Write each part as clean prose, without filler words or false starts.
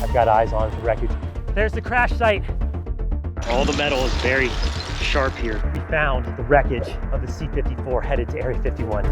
I've got eyes on the wreckage. There's the crash site. All the metal is very sharp here. We found the wreckage of the C-54 headed to Area 51.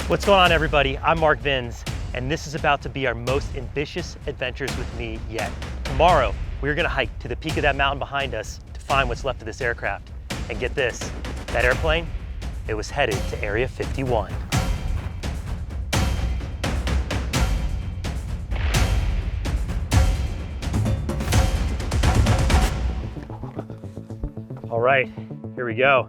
What's going on, everybody? I'm Mark Vins, and this is about to be our most ambitious adventures with me yet. Tomorrow, we're gonna hike to the peak of that mountain behind us to find what's left of this aircraft. And get this, that airplane, it was headed to Area 51. All right, here we go.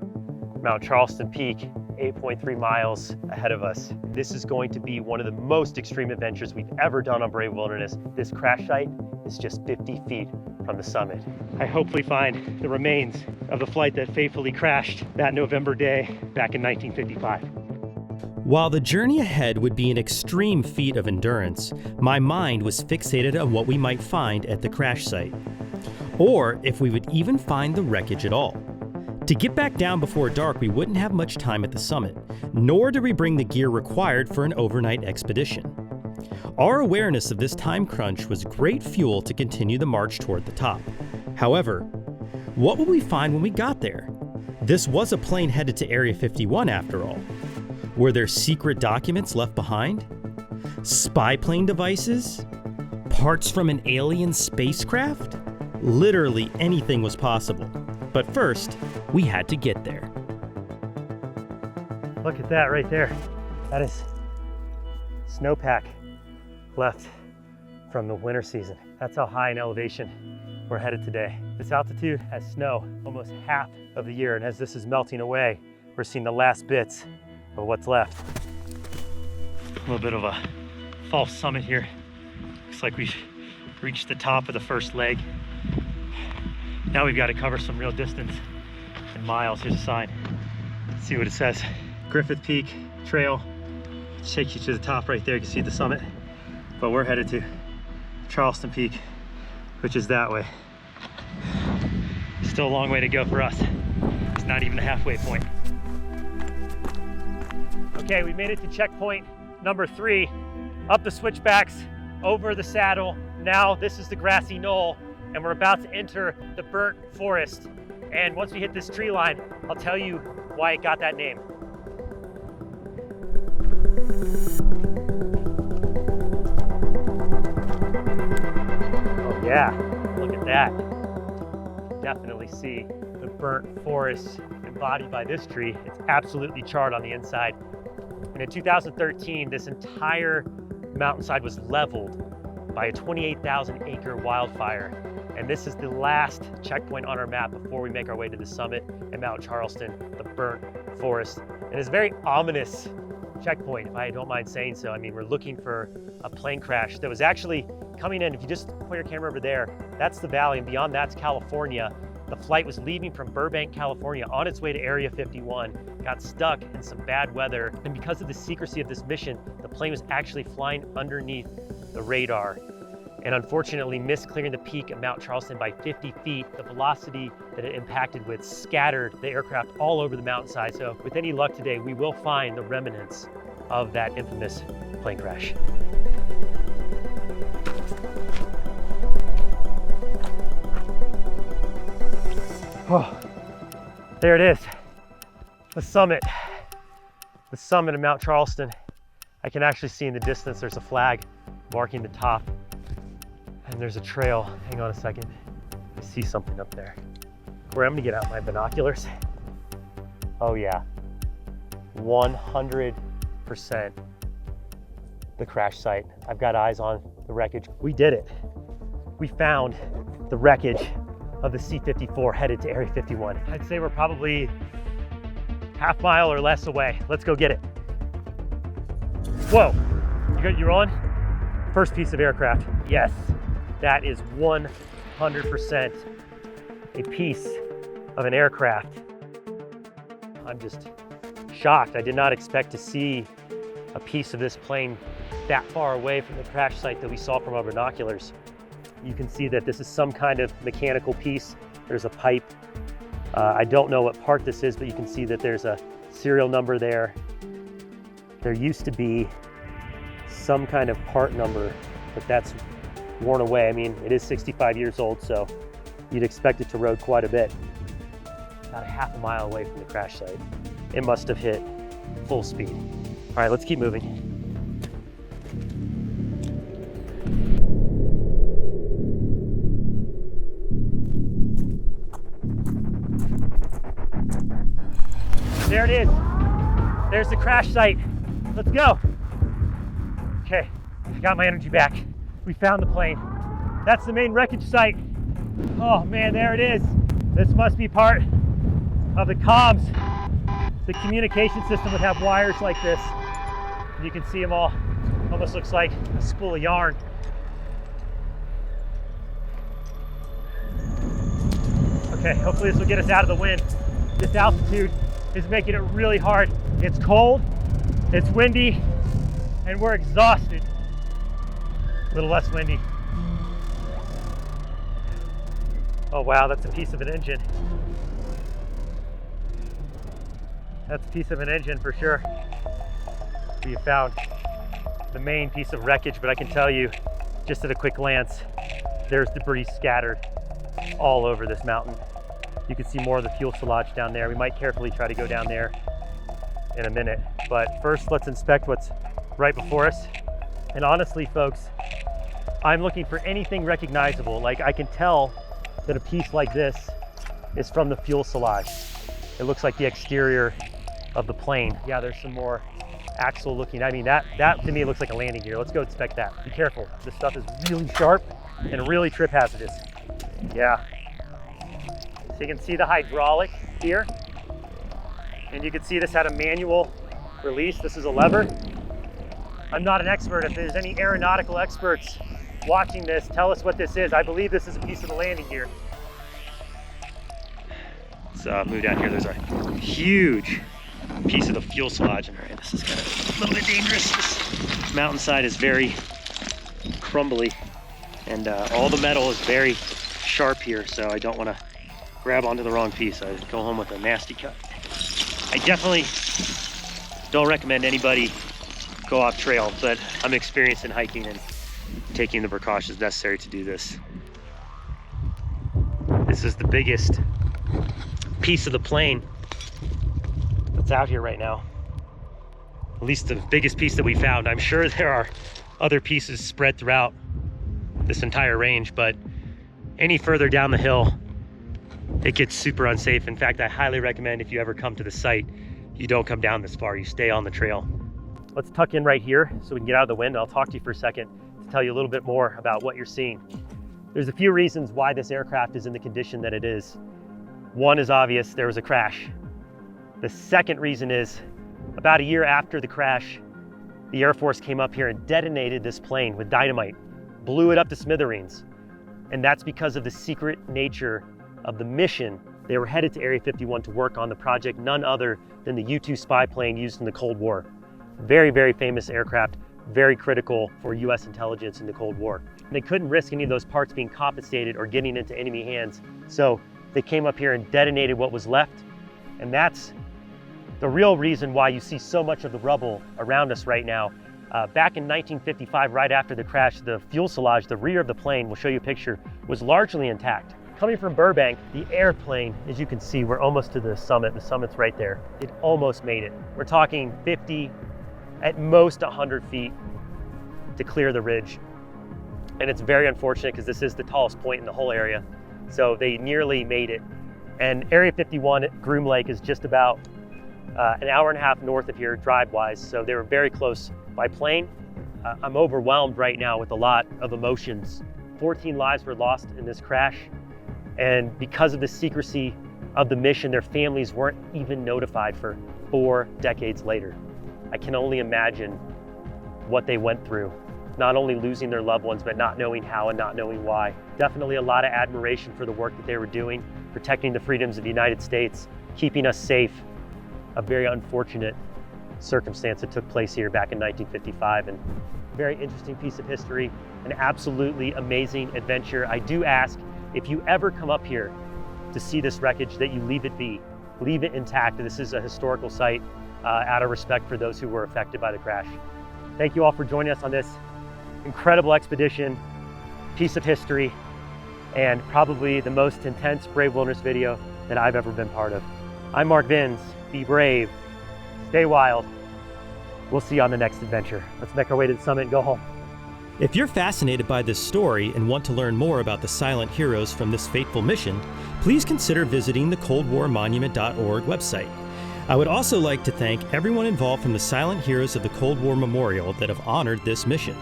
Mount Charleston Peak, 8.3 miles ahead of us. This is going to be one of the most extreme adventures we've ever done on Brave Wilderness. This crash site is just 50 feet from the summit. I hopefully find the remains of the flight that faithfully crashed that November day back in 1955. While the journey ahead would be an extreme feat of endurance, my mind was fixated on what we might find at the crash site, or if we would even find the wreckage at all. To get back down before dark, we wouldn't have much time at the summit, nor did we bring the gear required for an overnight expedition. Our awareness of this time crunch was great fuel to continue the march toward the top. However, what would we find when we got there? This was a plane headed to Area 51 after all. Were there secret documents left behind? Spy plane devices? Parts from an alien spacecraft? Literally anything was possible. But first, we had to get there. Look at that right there. That is snowpack left from the winter season. That's how high in elevation we're headed today. This altitude has snow almost half of the year, and as this is melting away, we're seeing the last bits of what's left. A little bit of a false summit here. Looks like we've reached the top of the first leg. Now we've got to cover some real distance in miles. Here's a sign. Let's see what it says. Griffith Peak Trail. Takes you to the top right there. You can see the summit. But we're headed to Charleston Peak, which is that way. Still a long way to go for us. It's not even the halfway point. Okay, we made it to checkpoint number 3. Up the switchbacks, over the saddle. Now this is the grassy knoll, and we're about to enter the burnt forest. And once we hit this tree line, I'll tell you why it got that name. Oh yeah, look at that. Definitely see the burnt forest embodied by this tree. It's absolutely charred on the inside. And in 2013, this entire mountainside was leveled by a 28,000 acre wildfire. And this is the last checkpoint on our map before we make our way to the summit at Mount Charleston, the burnt forest. And it's a very ominous checkpoint, if I don't mind saying so. I mean, we're looking for a plane crash that was actually coming in. If you just point your camera over there, that's the valley, and beyond that's California. The flight was leaving from Burbank, California on its way to Area 51, got stuck in some bad weather. And because of the secrecy of this mission, the plane was actually flying underneath the radar, and unfortunately missed clearing the peak of Mount Charleston by 50 feet. The velocity that it impacted with scattered the aircraft all over the mountainside. So with any luck today, we will find the remnants of that infamous plane crash. Oh, there it is, the summit of Mount Charleston. I can actually see in the distance, there's a flag marking the top. And there's a trail. Hang on a second. I see something up there. Where I'm gonna get out my binoculars. Oh yeah, 100% the crash site. I've got eyes on the wreckage. We did it. We found the wreckage of the C-54 headed to Area 51. I'd say we're probably half mile or less away. Let's go get it. Whoa, you're on? First piece of aircraft. Yes. That is 100% a piece of an aircraft. I'm just shocked. I did not expect to see a piece of this plane that far away from the crash site that we saw from our binoculars. You can see that this is some kind of mechanical piece. There's a pipe. I don't know what part this is, but you can see that there's a serial number there. There used to be some kind of part number, but that's worn away. I mean, it is 65 years old, so you'd expect it to rode quite a bit. About a half a mile away from the crash site. It must have hit full speed. All right, let's keep moving. There it is. There's the crash site. Let's go. Okay, I got my energy back. We found the plane. That's the main wreckage site. Oh man, there it is. This must be part of the comms. The communication system would have wires like this. You can see them all. Almost looks like a spool of yarn. Okay, hopefully this will get us out of the wind. This altitude is making it really hard. It's cold, it's windy, and we're exhausted. A little less windy. Oh wow, that's a piece of an engine. That's a piece of an engine for sure. We have found the main piece of wreckage, but I can tell you, just at a quick glance, there's debris scattered all over this mountain. You can see more of the fuselage down there. We might carefully try to go down there in a minute, but first let's inspect what's right before us. And honestly, folks, I'm looking for anything recognizable. Like, I can tell that a piece like this is from the fuselage. It looks like the exterior of the plane. Yeah, there's some more axle looking. I mean, that to me looks like a landing gear. Let's go inspect that. Be careful. This stuff is really sharp and really trip hazardous. Yeah. So you can see the hydraulic here. And you can see this had a manual release. This is a lever. I'm not an expert. If there's any aeronautical experts watching this, tell us what this is. I believe this is a piece of the landing gear. Let's move down here. There's a huge piece of the fuselage. All right, this is kind of a little bit dangerous. This mountainside is very crumbly, and all the metal is very sharp here, so I don't want to grab onto the wrong piece. I go home with a nasty cut. I definitely don't recommend anybody go off trail, but I'm experienced in hiking and taking the precautions necessary to do this. This is the biggest piece of the plane that's out here right now. At least the biggest piece that we found. I'm sure there are other pieces spread throughout this entire range, but any further down the hill, it gets super unsafe. In fact, I highly recommend if you ever come to the site, you don't come down this far, you stay on the trail. Let's tuck in right here so we can get out of the wind. I'll talk to you for a second to tell you a little bit more about what you're seeing. There's a few reasons why this aircraft is in the condition that it is. One is obvious, there was a crash. The second reason is, about a year after the crash, the Air Force came up here and detonated this plane with dynamite, blew it up to smithereens. And that's because of the secret nature of the mission. They were headed to Area 51 to work on the project, none other than the U-2 spy plane used in the Cold War. Very, very famous aircraft, very critical for US intelligence in the Cold War. They couldn't risk any of those parts being confiscated or getting into enemy hands. So they came up here and detonated what was left. And that's the real reason why you see so much of the rubble around us right now. Back in 1955, right after the crash, the fuselage, the rear of the plane, we'll show you a picture, was largely intact. Coming from Burbank, the airplane, as you can see, we're almost to the summit. The summit's right there. It almost made it. We're talking 50, at most 100 feet to clear the ridge. And it's very unfortunate because this is the tallest point in the whole area. So they nearly made it. And Area 51 at Groom Lake is just about an hour and a half north of here, drive-wise. So they were very close by plane. I'm overwhelmed right now with a lot of emotions. 14 lives were lost in this crash. And because of the secrecy of the mission, their families weren't even notified for 4 decades later. I can only imagine what they went through, not only losing their loved ones, but not knowing how and not knowing why. Definitely a lot of admiration for the work that they were doing, protecting the freedoms of the United States, keeping us safe. A very unfortunate circumstance that took place here back in 1955. And very interesting piece of history, an absolutely amazing adventure. I do ask, if you ever come up here to see this wreckage, that you leave it be, leave it intact. This is a historical site out of respect for those who were affected by the crash. Thank you all for joining us on this incredible expedition, piece of history, and probably the most intense Brave Wilderness video that I've ever been part of. I'm Mark Vins. Be brave, stay wild. We'll see you on the next adventure. Let's make our way to the summit and go home. If you're fascinated by this story and want to learn more about the silent heroes from this fateful mission, please consider visiting the coldwarmonument.org website. I would also like to thank everyone involved from the Silent Heroes of the Cold War Memorial that have honored this mission.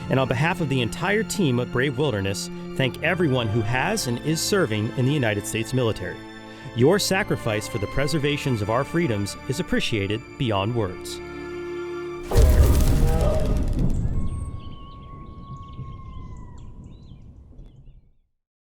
And on behalf of the entire team at Brave Wilderness, thank everyone who has and is serving in the United States military. Your sacrifice for the preservations of our freedoms is appreciated beyond words.